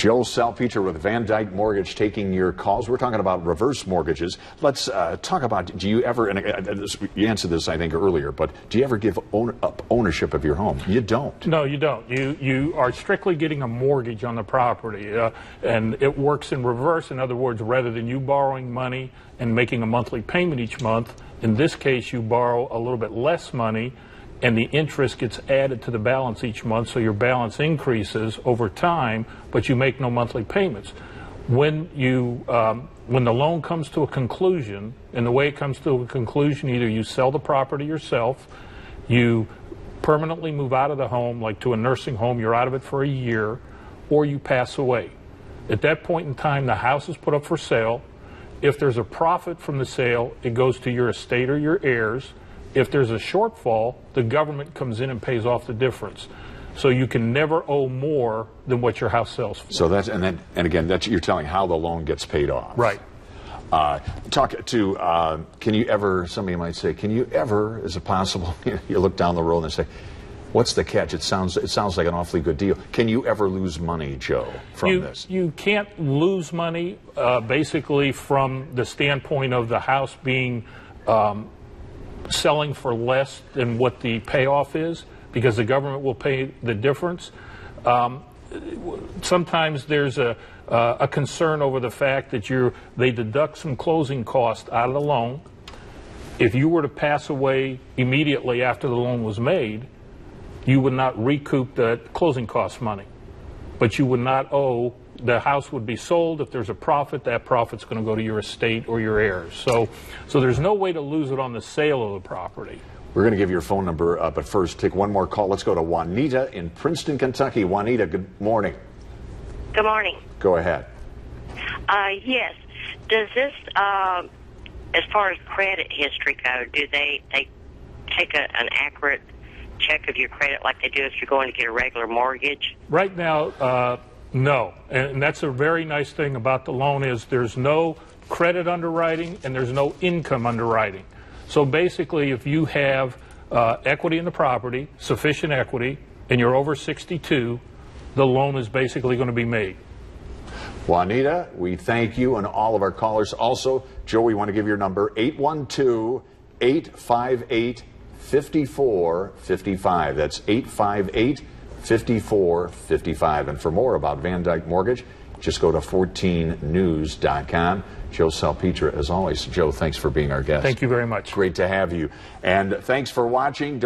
Joseph Salpietra with Dyk Mortgage taking your calls. We're talking about reverse mortgages. Let's talk about, do you ever, and you answered this I think earlier, but do you ever give up ownership of your home? You don't. No, you don't. You are strictly getting a mortgage on the property, and it works in reverse. In other words, rather than you borrowing money and making a monthly payment each month, in this case you borrow a little bit less money and the interest gets added to the balance each month, so your balance increases over time, but you make no monthly payments. When the loan comes to a conclusion, and the way it comes to a conclusion, either you sell the property yourself, you permanently move out of the home, like to a nursing home, you're out of it for a year, or you pass away. At that point in time, the house is put up for sale. If there's a profit from the sale, it goes to your estate or your heirs. If there's a shortfall, the government comes in and pays off the difference. So you can never owe more than what your house sells for. So that's, and again, that's, you're telling how the loan gets paid off. Right. Talk to, can you ever, somebody might say, can you ever, is it possible, you look down the road and say, what's the catch? It sounds like an awfully good deal. Can you ever lose money, Joe, from this? You can't lose money, basically from the standpoint of the house being selling for less than what the payoff is, because the government will pay the difference. Sometimes there's a concern over the fact that they deduct some closing costs out of the loan. If you were to pass away immediately after the loan was made, you would not recoup the closing cost money, but you would not owe. The house would be sold. If there's a profit, that profit's going to go to your estate or your heirs. So there's no way to lose it on the sale of the property. We're going to give your phone number, but first take one more call. Let's go to Juanita in Princeton, Kentucky. Juanita, good morning. Good morning. Go ahead. Yes. Does this, as far as credit history go, do they take an accurate check of your credit like they do if you're going to get a regular mortgage? Right now, no. And that's a very nice thing about the loan is there's no credit underwriting and there's no income underwriting. So basically, if you have equity in the property, sufficient equity, and you're over 62, the loan is basically going to be made. Juanita, we thank you and all of our callers. Also, Joe, we want to give your number, 812-858-5455. That's 858-5455. And for more about Dyk Mortgage, just go to 14news.com. Joe Salpietra, as always. Joe, thanks for being our guest. Thank you very much. Great to have you. And thanks for watching.